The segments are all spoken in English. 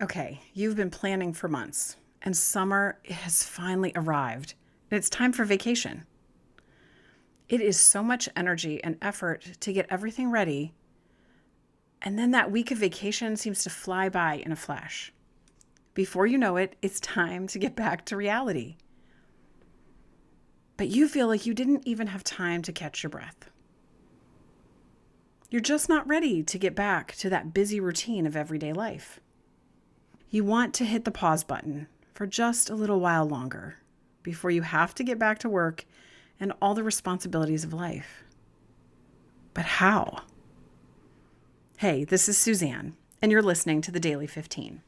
Okay, you've been planning for months, and summer has finally arrived. And it's time for vacation. It is so much energy and effort to get everything ready, and then that week of vacation seems to fly by in a flash. Before you know it, it's time to get back to reality. But you feel like you didn't even have time to catch your breath. You're just not ready to get back to that busy routine of everyday life. You want to hit the pause button for just a little while longer before you have to get back to work and all the responsibilities of life. But how? Hey, this is Suzanne, and you're listening to the Daily 15.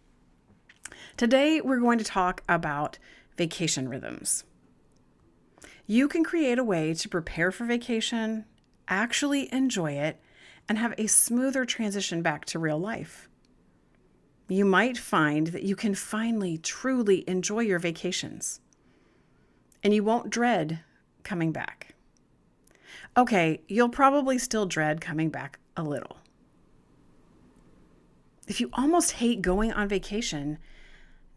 Today, we're going to talk about vacation rhythms. You can create a way to prepare for vacation, actually enjoy it, and have a smoother transition back to real life. You might find that you can finally truly enjoy your vacations, and you won't dread coming back. Okay, you'll probably still dread coming back a little. If you almost hate going on vacation,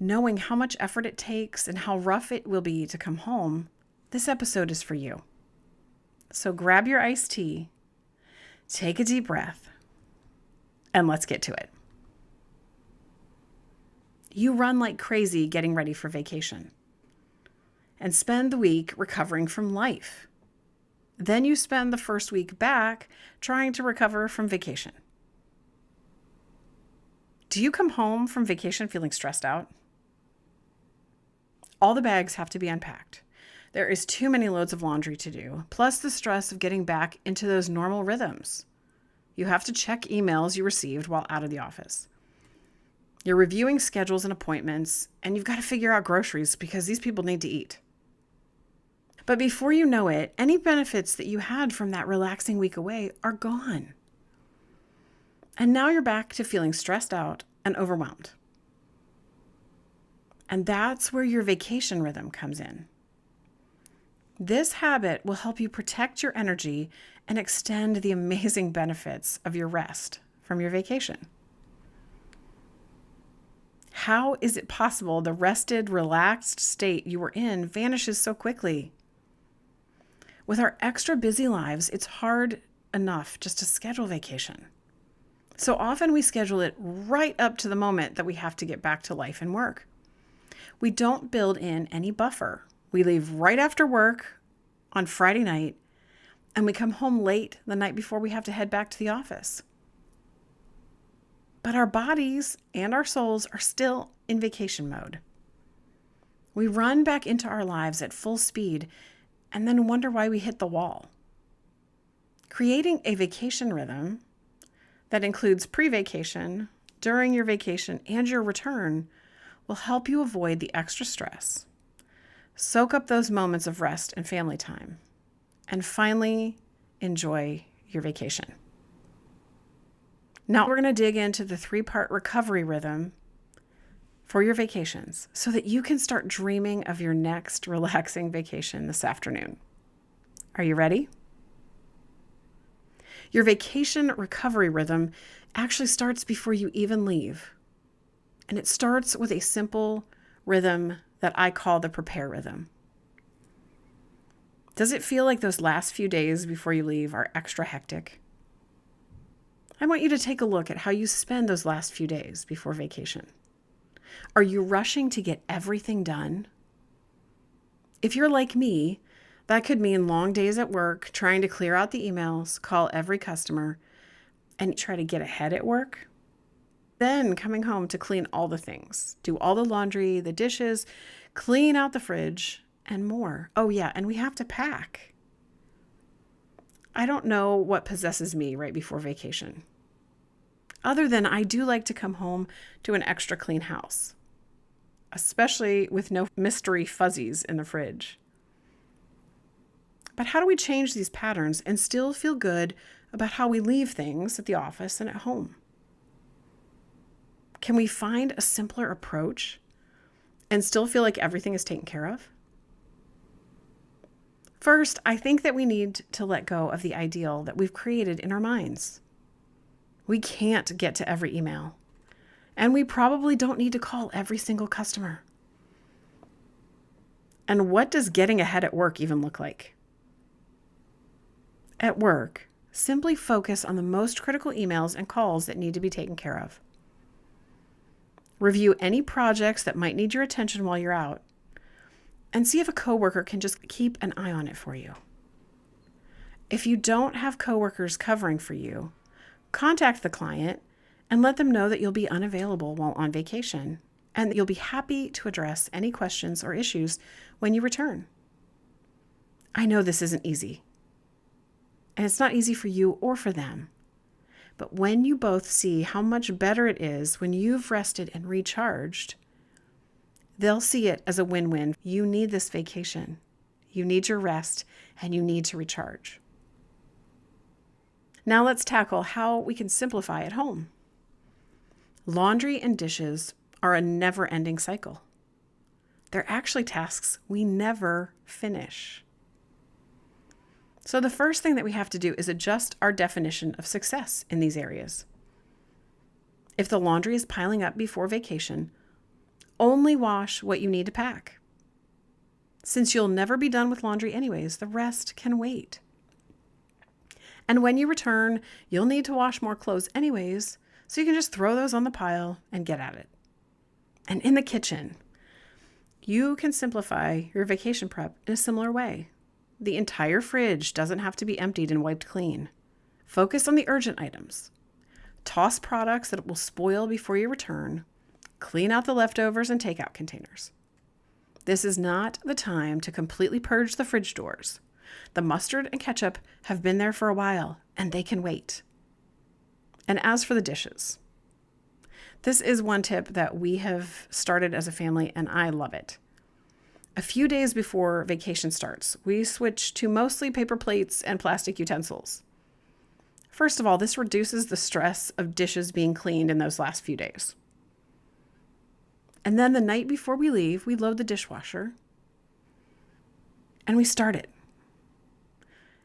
knowing how much effort it takes and how rough it will be to come home, this episode is for you. So grab your iced tea, take a deep breath, and let's get to it. You run like crazy getting ready for vacation and spend the week recovering from life. Then you spend the first week back trying to recover from vacation. Do you come home from vacation feeling stressed out? All the bags have to be unpacked. There is too many loads of laundry to do, plus the stress of getting back into those normal rhythms. You have to check emails you received while out of the office. You're reviewing schedules and appointments, and you've got to figure out groceries because these people need to eat. But before you know it, any benefits that you had from that relaxing week away are gone. And now you're back to feeling stressed out and overwhelmed. And that's where your vacation rhythm comes in. This habit will help you protect your energy and extend the amazing benefits of your rest from your vacation. How is it possible the rested, relaxed state you were in vanishes so quickly? With our extra busy lives, it's hard enough just to schedule vacation. So often we schedule it right up to the moment that we have to get back to life and work. We don't build in any buffer. We leave right after work on Friday night, and we come home late the night before we have to head back to the office. But our bodies and our souls are still in vacation mode. We run back into our lives at full speed and then wonder why we hit the wall. Creating a vacation rhythm that includes pre-vacation, during your vacation, and your return will help you avoid the extra stress, soak up those moments of rest and family time, and finally enjoy your vacation. Now we're going to dig into the 3-part recovery rhythm for your vacations so that you can start dreaming of your next relaxing vacation this afternoon. Are you ready? Your vacation recovery rhythm actually starts before you even leave. And it starts with a simple rhythm that I call the prepare rhythm. Does it feel like those last few days before you leave are extra hectic? I want you to take a look at how you spend those last few days before vacation. Are you rushing to get everything done? If you're like me, that could mean long days at work, trying to clear out the emails, call every customer, and try to get ahead at work. Then coming home to clean all the things, do all the laundry, the dishes, clean out the fridge, and more. Oh yeah, and we have to pack. I don't know what possesses me right before vacation, other than I do like to come home to an extra clean house, especially with no mystery fuzzies in the fridge. But how do we change these patterns and still feel good about how we leave things at the office and at home? Can we find a simpler approach and still feel like everything is taken care of? First, I think that we need to let go of the ideal that we've created in our minds. We can't get to every email, And we probably don't need to call every single customer. And what does getting ahead at work even look like? At work, simply focus on the most critical emails and calls that need to be taken care of. Review any projects that might need your attention while you're out, and see if a coworker can just keep an eye on it for you. If you don't have coworkers covering for you, contact the client and let them know that you'll be unavailable while on vacation and that you'll be happy to address any questions or issues when you return. I know this isn't easy, and it's not easy for you or for them. But when you both see how much better it is when you've rested and recharged, they'll see it as a win-win. You need this vacation. You need your rest, and you need to recharge. Now let's tackle how we can simplify at home. Laundry and dishes are a never-ending cycle. They're actually tasks we never finish. So the first thing that we have to do is adjust our definition of success in these areas. If the laundry is piling up before vacation, only wash what you need to pack. Since you'll never be done with laundry anyways, the rest can wait. And when you return, you'll need to wash more clothes anyways, so you can just throw those on the pile and get at it. And in the kitchen, you can simplify your vacation prep in a similar way. The entire fridge doesn't have to be emptied and wiped clean. Focus on the urgent items. Toss products that will spoil before you return. Clean out the leftovers and takeout containers. This is not the time to completely purge the fridge doors. The mustard and ketchup have been there for a while, and they can wait. And as for the dishes, this is one tip that we have started as a family, and I love it. A few days before vacation starts, we switch to mostly paper plates and plastic utensils. First of all, this reduces the stress of dishes being cleaned in those last few days. And then the night before we leave, we load the dishwasher and we start it.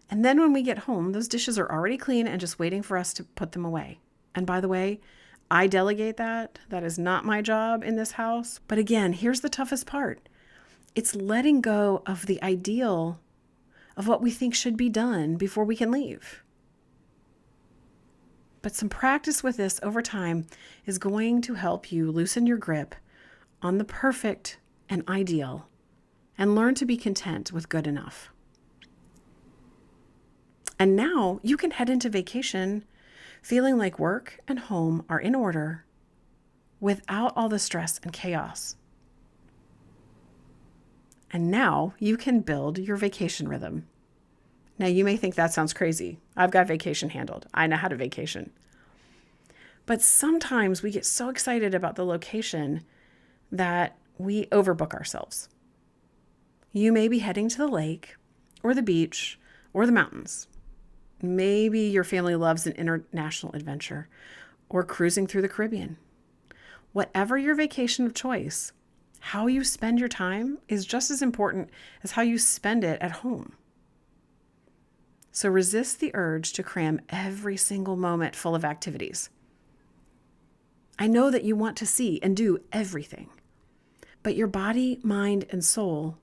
And then when we get home, those dishes are already clean and just waiting for us to put them away. And by the way, I delegate that. That is not my job in this house. But again, here's the toughest part. It's letting go of the ideal of what we think should be done before we can leave. But some practice with this over time is going to help you loosen your grip on the perfect and ideal and learn to be content with good enough. And now you can head into vacation feeling like work and home are in order without all the stress and chaos. And now you can build your vacation rhythm. Now you may think that sounds crazy. I've got vacation handled. I know how to vacation. But sometimes we get so excited about the location that we overbook ourselves. You may be heading to the lake or the beach or the mountains. Maybe your family loves an international adventure or cruising through the Caribbean. Whatever your vacation of choice, how you spend your time is just as important as how you spend it at home. So resist the urge to cram every single moment full of activities. I know that you want to see and do everything, but your body, mind, and soul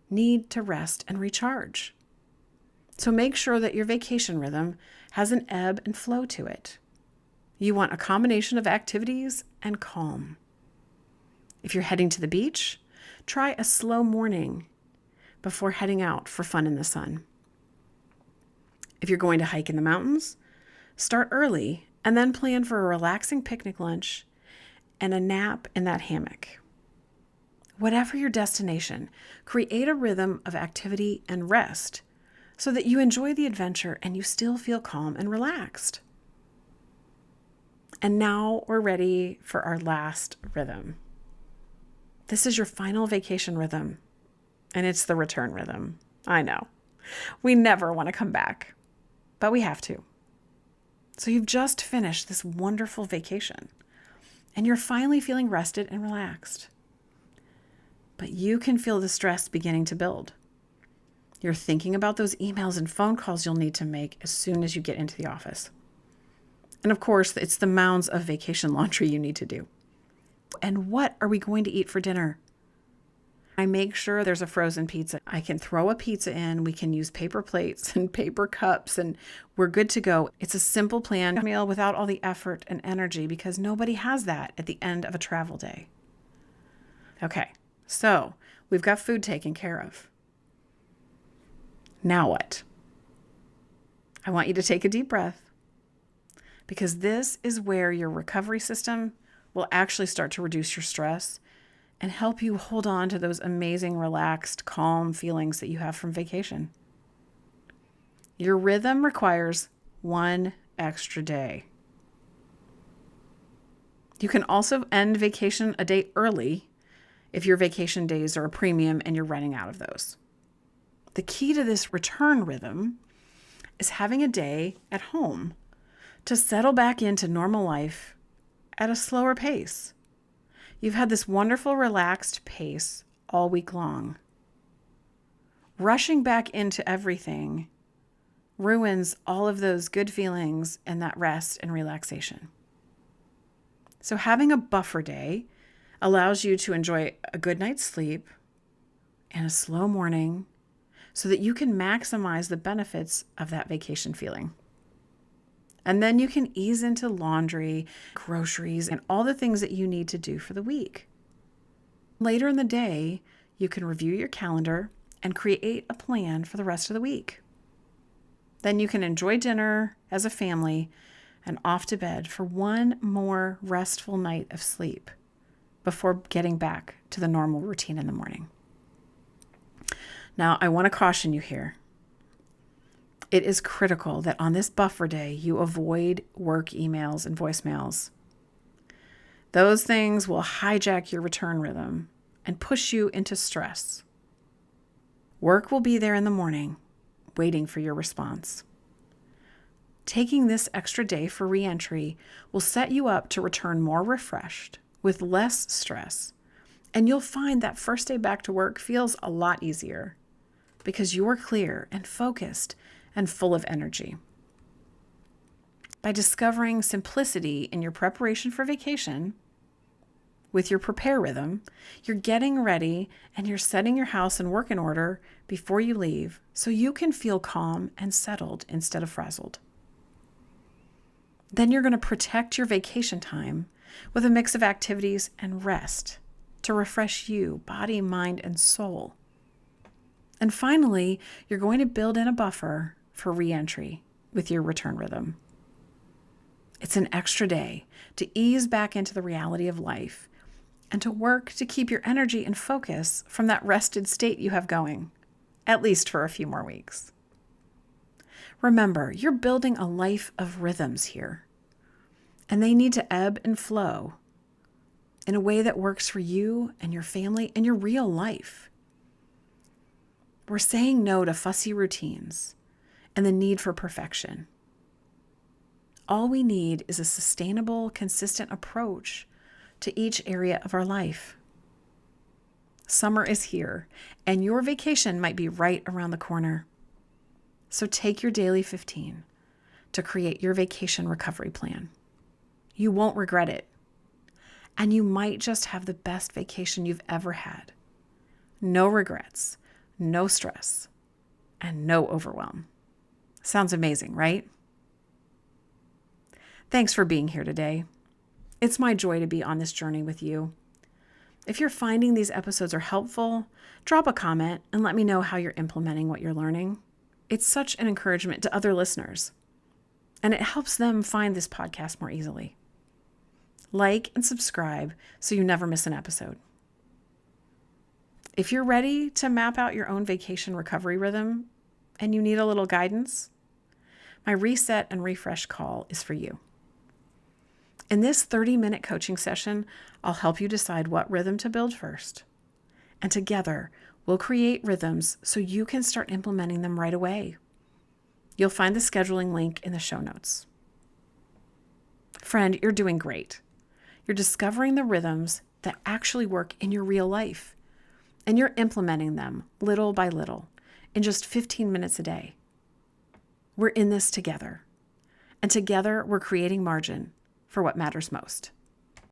need to rest and recharge. So make sure that your vacation rhythm has an ebb and flow to it. You want a combination of activities and calm. If you're heading to the beach, try a slow morning before heading out for fun in the sun. If you're going to hike in the mountains, start early and then plan for a relaxing picnic lunch and a nap in that hammock. Whatever your destination, create a rhythm of activity and rest so that you enjoy the adventure and you still feel calm and relaxed. And now we're ready for our last rhythm. This is your final vacation rhythm, and it's the return rhythm. I know. We never want to come back, but we have to. So you've just finished this wonderful vacation, and you're finally feeling rested and relaxed. But you can feel the stress beginning to build. You're thinking about those emails and phone calls you'll need to make as soon as you get into the office. And of course, it's the mounds of vacation laundry you need to do. And what are we going to eat for dinner? I make sure there's a frozen pizza. I can throw a pizza in. We can use paper plates and paper cups, and we're good to go. It's a simple planned meal without all the effort and energy because nobody has that at the end of a travel day. Okay, so we've got food taken care of. Now what? I want you to take a deep breath because this is where your recovery system will actually start to reduce your stress and help you hold on to those amazing, relaxed, calm feelings that you have from vacation. Your rhythm requires one extra day. You can also end vacation a day early if your vacation days are a premium and you're running out of those. The key to this return rhythm is having a day at home to settle back into normal life at a slower pace. You've had this wonderful, relaxed pace all week long. Rushing back into everything ruins all of those good feelings and that rest and relaxation. So having a buffer day allows you to enjoy a good night's sleep and a slow morning so that you can maximize the benefits of that vacation feeling. And then you can ease into laundry, groceries, and all the things that you need to do for the week. Later in the day, you can review your calendar and create a plan for the rest of the week. Then you can enjoy dinner as a family and off to bed for one more restful night of sleep before getting back to the normal routine in the morning. Now, I want to caution you here. It is critical that on this buffer day, you avoid work emails and voicemails. Those things will hijack your return rhythm and push you into stress. Work will be there in the morning, waiting for your response. Taking this extra day for re-entry will set you up to return more refreshed, with less stress, and you'll find that first day back to work feels a lot easier because you're clear and focused and full of energy. By discovering simplicity in your preparation for vacation, with your prepare rhythm, you're getting ready and you're setting your house and work in order before you leave so you can feel calm and settled instead of frazzled. Then you're going to protect your vacation time with a mix of activities and rest to refresh you, body, mind, and soul. And finally, you're going to build in a buffer for re-entry with your return rhythm. It's an extra day to ease back into the reality of life and to work to keep your energy and focus from that rested state you have going, at least for a few more weeks. Remember, you're building a life of rhythms here, and they need to ebb and flow in a way that works for you and your family and your real life. We're saying no to fussy routines and the need for perfection. All we need is a sustainable, consistent approach to each area of our life. Summer is here, and your vacation might be right around the corner. So take your daily 15 to create your vacation recovery plan. You won't regret it, and you might just have the best vacation you've ever had. No regrets, no stress, and no overwhelm. Sounds amazing, right? Thanks for being here today. It's my joy to be on this journey with you. If you're finding these episodes are helpful, drop a comment and let me know how you're implementing what you're learning. It's such an encouragement to other listeners, and it helps them find this podcast more easily. Like and subscribe so you never miss an episode. If you're ready to map out your own vacation recovery rhythm and you need a little guidance, my reset and refresh call is for you. In this 30-minute coaching session, I'll help you decide what rhythm to build first. And together, we'll create rhythms so you can start implementing them right away. You'll find the scheduling link in the show notes. Friend, you're doing great. You're discovering the rhythms that actually work in your real life, and you're implementing them little by little in just 15 minutes a day. We're in this together, and together we're creating margin for what matters most.